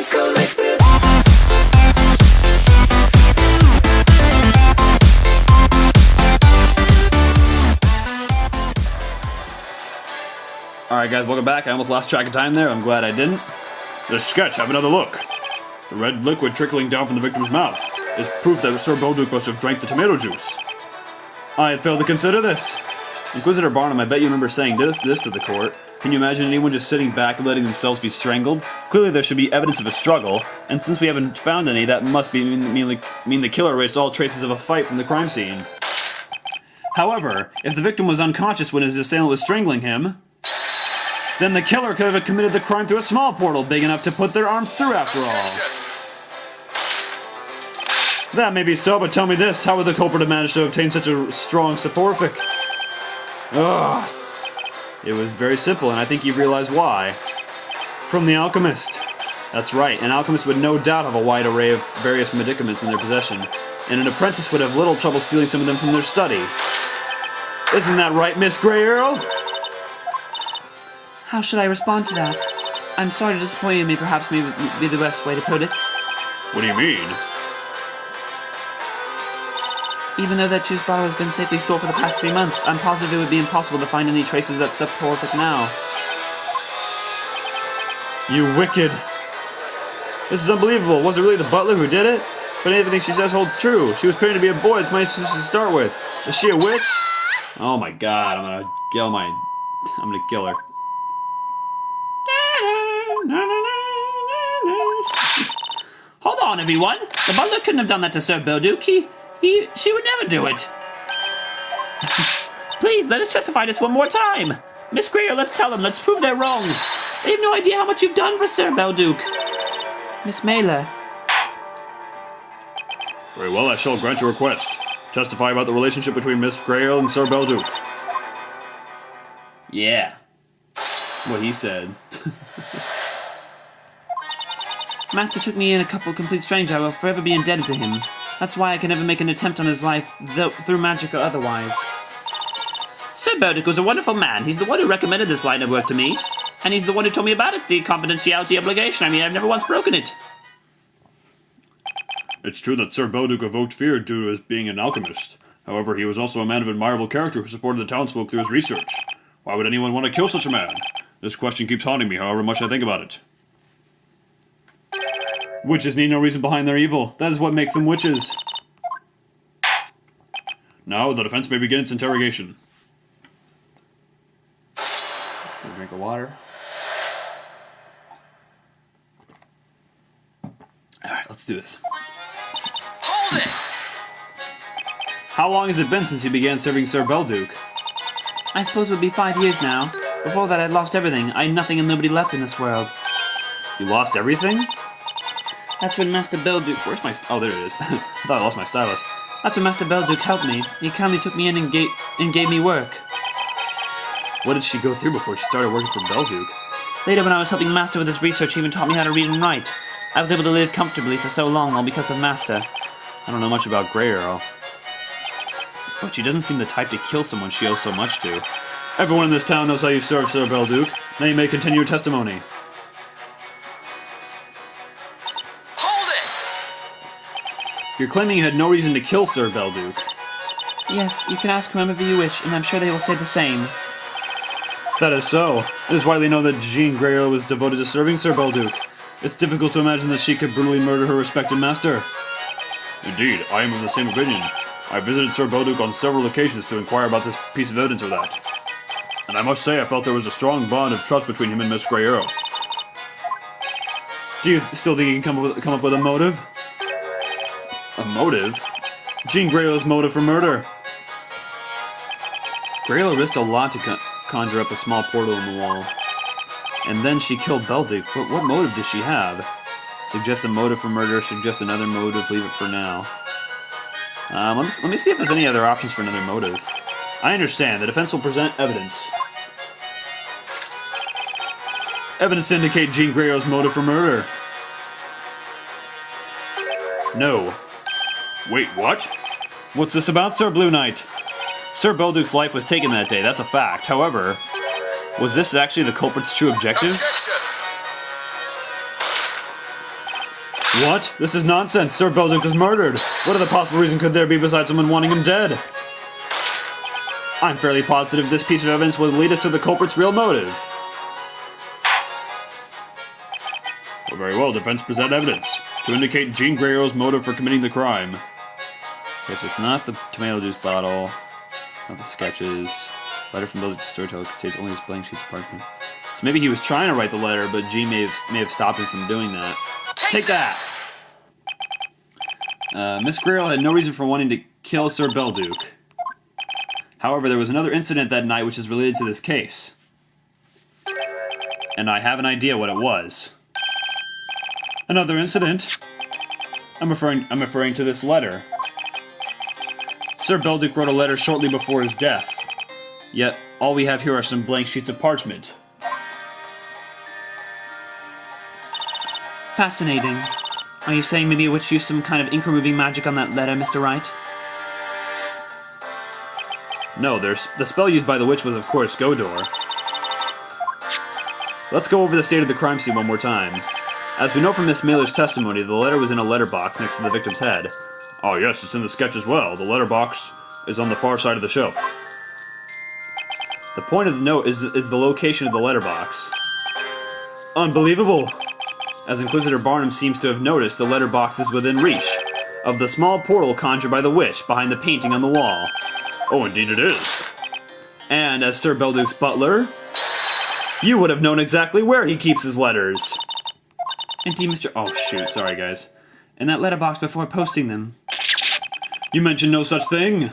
go like this. Alright guys, welcome back. I almost lost track of time there. I'm glad I didn't. The sketch, have another look. The red liquid trickling down from the victim's mouth is proof that Sir Belduc must have drank the tomato juice. I had failed to consider this. Inquisitor Barnum, I bet you remember saying this to the court. Can you imagine anyone just sitting back and letting themselves be strangled? Clearly there should be evidence of a struggle, and since we haven't found any, that must mean the killer erased all traces of a fight from the crime scene. However, if the victim was unconscious when his assailant was strangling him, then the killer could have committed the crime through a small portal big enough to put their arms through after all. That may be so, but tell me this, how would the culprit have managed to obtain such a strong soporific? Ugh. It was very simple, and I think you've realized why. From the alchemist. That's right, an alchemist would no doubt have a wide array of various medicaments in their possession, and an apprentice would have little trouble stealing some of them from their study. Isn't that right, Miss Grey Earl? How should I respond to that? I'm sorry to disappoint you, may perhaps be the best way to put it. What do you mean? Even though that juice bottle has been safely stored for the past 3 months, I'm positive it would be impossible to find any traces of that soporific now. You wicked! This is unbelievable. Was it really the butler who did it? But everything she says holds true. She was pretending to be a boy. It's my sister to start with. Is she a witch? Oh my god! I'm gonna kill her. Hold on, everyone. The butler couldn't have done that to Sir Belduc. She would never do it. Please, let us testify this one more time. Miss Greer, let's tell them. Let's prove they're wrong. They have no idea how much you've done for Sir Belduc. Miss Mailer. Very well, I shall grant your request. Testify about the relationship between Miss Grail and Sir Belduc. Yeah. What he said. Master took me in a couple of complete strangers. I will forever be indebted to him. That's why I can never make an attempt on his life, through magic or otherwise. Sir Belduc was a wonderful man. He's the one who recommended this line of work to me. And he's the one who told me about it, the confidentiality obligation. I mean, I've never once broken it. It's true that Sir Belduc evoked fear due to his being an alchemist. However, he was also a man of admirable character who supported the townsfolk through his research. Why would anyone want to kill such a man? This question keeps haunting me, however much I think about it. Witches need no reason behind their evil. That is what makes them witches. Now, the defense may begin its interrogation. A drink of water. Alright, let's do this. Hold it! How long has it been since you began serving Sir Belduc? I suppose it would be 5 years now. Before that, I'd lost everything. I had nothing and nobody left in this world. You lost everything? That's when Master Belduc... Where's my... Oh, there it is. I thought I lost my stylus. That's when Master Belduc helped me. He kindly took me in and gave me work. What did she go through before she started working for Belduc? Later, when I was helping Master with his research, he even taught me how to read and write. I was able to live comfortably for so long, all because of Master. I don't know much about Grey Earl. But she doesn't seem the type to kill someone she owes so much to. Everyone in this town knows how you served Sir Belduc. Now you may continue your testimony. You're claiming you had no reason to kill Sir Belduc. Yes, you can ask whomever you wish, and I'm sure they will say the same. That is so. It is widely known that Jean Grey Earl was devoted to serving Sir Belduc. It's difficult to imagine that she could brutally murder her respected master. Indeed, I am of the same opinion. I visited Sir Belduc on several occasions to inquire about this piece of evidence or that. And I must say I felt there was a strong bond of trust between him and Miss Grey Earl. Do you still think you can come up with a motive? A motive? Jean Grey Earl's motive for murder. Grey Earl risked a lot to conjure up a small portal in the wall. And then she killed Belduc. What motive does she have? Suggest a motive for murder, suggest another motive, leave it for now. Let me see if there's any other options for another motive. I understand. The defense will present evidence. Evidence to indicate Jean Grey Earl's motive for murder. No. Wait, what? What's this about, Sir Blue Knight? Sir Belduc's life was taken that day, that's a fact. However, was this actually the culprit's true objective? What? This is nonsense. Sir Belduc was murdered. What other possible reason could there be besides someone wanting him dead? I'm fairly positive this piece of evidence will lead us to the culprit's real motive. Well, very well, defense present evidence to indicate Jean Grey's motive for committing the crime. Okay, so it's not the tomato juice bottle, not the sketches. Letter from Belduc's storyteller contains only his blank sheets of parchment. So maybe he was trying to write the letter, but Jean may have stopped him from doing that. Take that! Miss Grey had no reason for wanting to kill Sir Belduc. However, there was another incident that night which is related to this case. And I have an idea what it was. Another incident? I'm referring to this letter. Sir Belduc wrote a letter shortly before his death. Yet, all we have here are some blank sheets of parchment. Fascinating. Are you saying maybe a witch used some kind of ink-removing magic on that letter, Mr. Wright? No, the spell used by the witch was, of course, Godor. Let's go over the state of the crime scene one more time. As we know from Miss Mailer's testimony, the letter was in a letterbox next to the victim's head. Oh yes, it's in the sketch as well. The letterbox is on the far side of the shelf. The point of the note is the location of the letterbox. Unbelievable! As Inquisitor Barnum seems to have noticed, the letterbox is within reach of the small portal conjured by the witch behind the painting on the wall. Oh, indeed it is. And as Sir Belduc's butler, you would have known exactly where he keeps his letters. Indeed, Mr. Oh, shoot, sorry, guys. In that letterbox before posting them. You mentioned no such thing.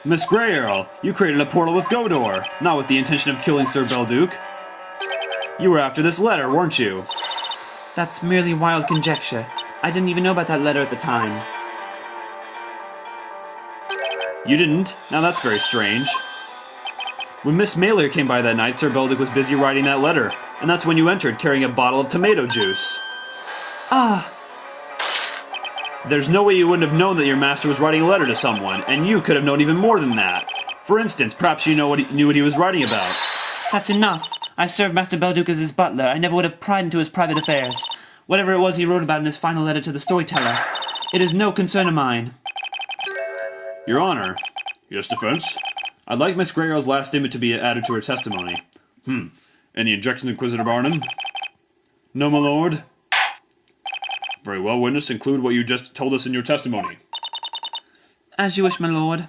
Miss Grey, you created a portal with Godor, not with the intention of killing Sir Belduc. You were after this letter, weren't you? That's merely wild conjecture. I didn't even know about that letter at the time. You didn't? Now that's very strange. When Miss Mailer came by that night, Sir Belduc was busy writing that letter, and that's when you entered, carrying a bottle of tomato juice. Ah! There's no way you wouldn't have known that your master was writing a letter to someone, and you could have known even more than that. For instance, perhaps you knew what he was writing about. That's enough. I served Master Belduc as his butler. I never would have pried into his private affairs. Whatever it was he wrote about in his final letter to the storyteller, it is no concern of mine. Your Honor. Yes, defense? I'd like Miss Grey's last statement to be added to her testimony. Any objections, Inquisitor Barnum? No, my lord. Very well, witness. Include what you just told us in your testimony. As you wish, my lord.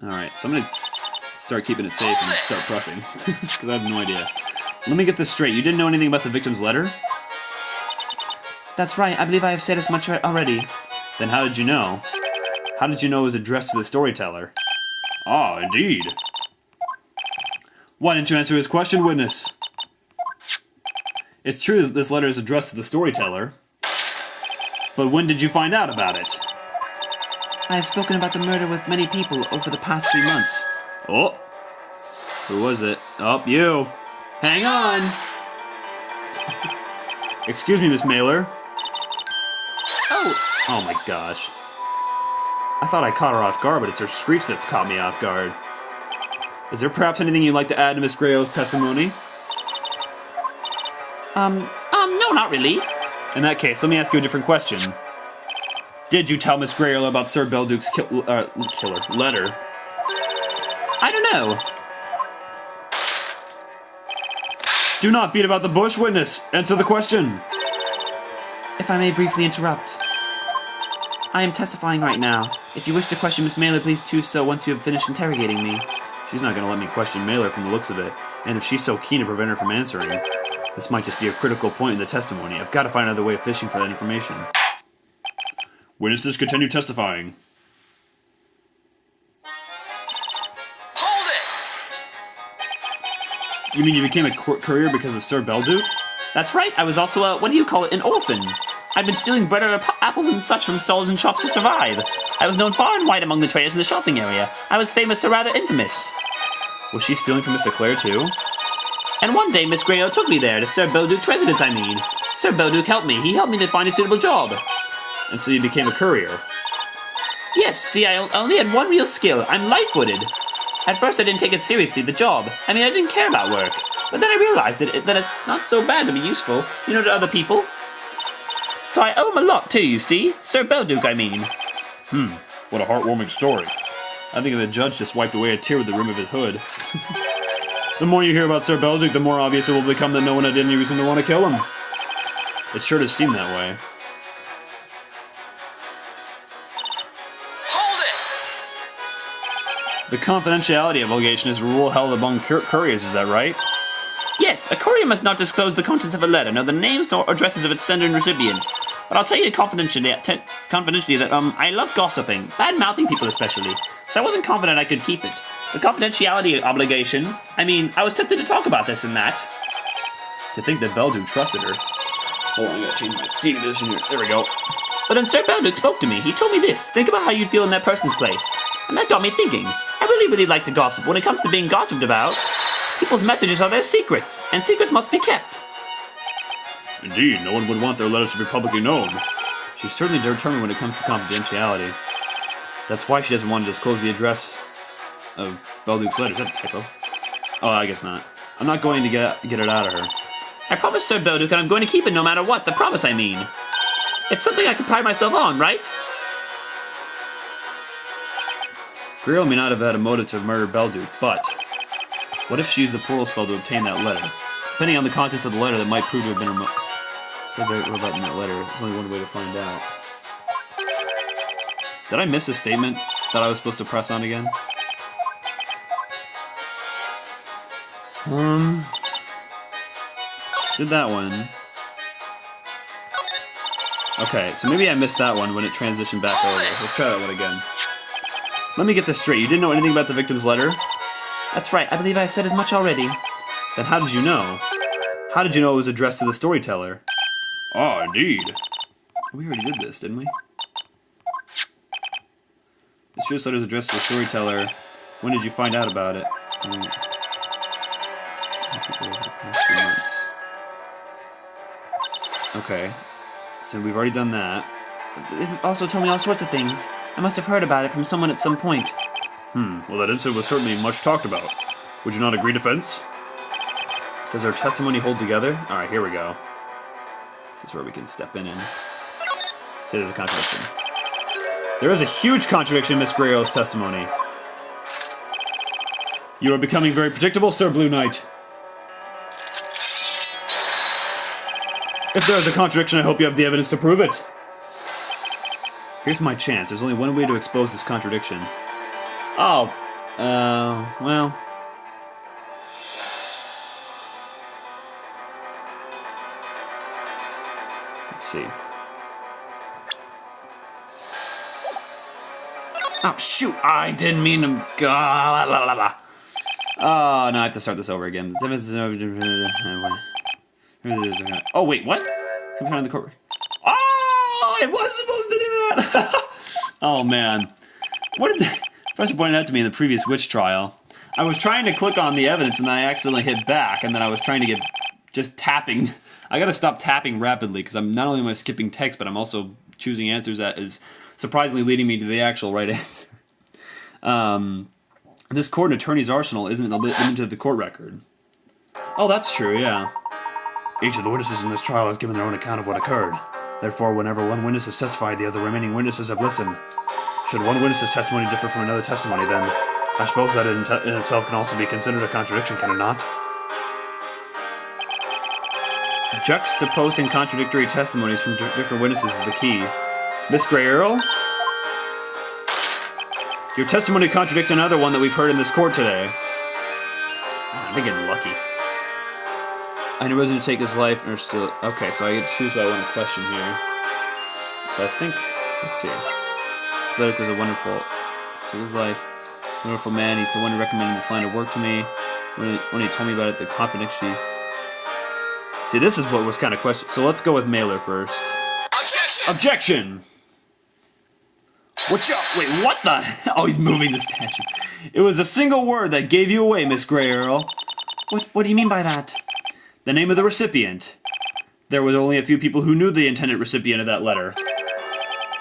Alright, so I'm going to start keeping it safe and start pressing. Because I have no idea. Let me get this straight. You didn't know anything about the victim's letter? That's right. I believe I have said as much already. Then how did you know? How did you know it was addressed to the storyteller? Ah, indeed. Why didn't you answer his question, witness? It's true that this letter is addressed to the storyteller. But when did you find out about it? I have spoken about the murder with many people over the past 3 months. Oh. Who was it? Oh, you. Hang on. Excuse me, Miss Mailer. Oh my gosh. I thought I caught her off guard, but it's her screech that's caught me off guard. Is there perhaps anything you'd like to add to Miss Grey's testimony? No, not really. In that case, let me ask you a different question. Did you tell Miss Grey about Sir Belduc's letter? I don't know. Do not beat about the bush, witness. Answer the question. If I may briefly interrupt. I am testifying right now. If you wish to question Miss Mailer, please do so once you have finished interrogating me. She's not going to let me question Mailer from the looks of it. And if she's so keen to prevent her from answering, this might just be a critical point in the testimony. I've got to find another way of fishing for that information. Witnesses continue testifying. Hold it! You mean you became a courier because of Sir Belduc? That's right. I was also an orphan. I'd been stealing bread or apples and such from stalls and shops to survive. I was known far and wide among the traders in the shopping area. I was famous or rather infamous. Was she stealing from Miss Eclair too? And one day Miss Grey took me there to Sir Belduc's residence, I mean. Sir Belduc helped me. He helped me to find a suitable job. And so you became a courier? Yes, see, I only had one real skill. I'm light-footed. At first I didn't take it seriously, the job. I mean, I didn't care about work. But then I realized that it's not so bad to be useful, to other people. So I owe him a lot too, you see? Sir Belduke, I mean. What a heartwarming story. I think the judge just wiped away a tear with the rim of his hood. The more you hear about Sir Belduke, the more obvious it will become that no one had any reason to want to kill him. It sure does seem that way. Hold it! The confidentiality obligation is a rule held among couriers, is that right? Yes, a courier must not disclose the contents of a letter, nor the names nor addresses of its sender and recipient. But I'll tell you confidentially that I love gossiping, bad-mouthing people especially, so I wasn't confident I could keep it. The confidentiality obligation, I mean, I was tempted to talk about this and that. To think that Belduke trusted her. Hold on, I gotta change my seat position here. There we go. But then Sir Belduke spoke to me. He told me this: think about how you'd feel in that person's place. And that got me thinking. I really like to gossip. When it comes to being gossiped about, people's messages are their secrets, and secrets must be kept. Indeed, no one would want their letters to be publicly known. She's certainly determined when it comes to confidentiality. That's why she doesn't want to disclose the address of Belduke's letter. Is that a typo? Oh, I guess not. I'm not going to get it out of her. I promised Sir Belduke, and I'm going to keep it no matter what. The promise, I mean. It's something I can pride myself on, right? Griel may not have had a motive to murder Belduke, but what if she used the portal spell to obtain that letter? Depending on the contents of the letter, that might prove to have been her said about in that letter. There's only one way to find out. Did I miss a statement that I was supposed to press on again? Did that one. Okay, so maybe I missed that one when it transitioned back over. Let's try that one again. Let me get this straight. You didn't know anything about the victim's letter? That's right. I believe I've said as much already. Then how did you know? How did you know it was addressed to the storyteller? Ah, indeed. We already did this, didn't we? This shows letter is addressed to the storyteller. When did you find out about it? Okay. So we've already done that. It also told me all sorts of things. I must have heard about it from someone at some point. Well, that incident was certainly much talked about. Would you not agree, defense? Does our testimony hold together? Alright, here we go. This is where we can step in and say there's a contradiction. There is a huge contradiction in Miss Grayle's testimony. You are becoming very predictable, Sir Blue Knight. If there is a contradiction, I hope you have the evidence to prove it. Here's my chance. There's only one way to expose this contradiction. Oh. Well... Let's see. Oh, shoot! I didn't mean to... Oh, no, I have to start this over again. Oh, wait, what? Confront the court. Oh, I was supposed to do that! Oh, man. What is that? Professor pointed out to me in the previous witch trial. I was trying to click on the evidence, and then I accidentally hit back, and then I was trying to get... just tapping. I gotta stop tapping rapidly, because I'm not only am I skipping text, but I'm also choosing answers that is surprisingly leading me to the actual right answer. This court and attorney's arsenal isn't limited to the court record. Oh, that's true, yeah. Each of the witnesses in this trial has given their own account of what occurred. Therefore, whenever one witness has testified, the other remaining witnesses have listened. Should one witness's testimony differ from another testimony, then I suppose that in itself can also be considered a contradiction, can it not? Juxtaposing contradictory testimonies from different witnesses is the key. Miss Gray Earl? Your testimony contradicts another one that we've heard in this court today. Oh, I'm getting lucky. I knew wasn't to take his life or still... Okay, so I get to choose what I want to question here. So I think... Let's see. Blake was a wonderful... Took his life. Wonderful man. He's the one who recommended this line of work to me. When he told me about it, the confidentiality... See, this is what was kind of questioned. So let's go with Mailer first. Objection! Objection! What's up? Wait, what the? Oh, he's moving the statue. It was a single word that gave you away, Miss Gray Earl. What do you mean by that? The name of the recipient. There was only a few people who knew the intended recipient of that letter.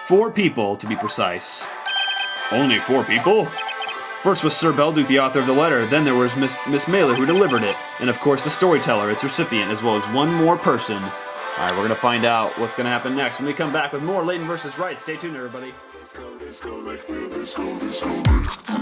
4 people, to be precise. Only 4 people? First was Sir Belduke, the author of the letter, then there was Miss Mailer, who delivered it, and of course the storyteller, its recipient, as well as one more person. Alright, we're gonna find out what's gonna happen next when we come back with more Layton versus Wright. Stay tuned, everybody. Let's go, let's go, let's go, let's go.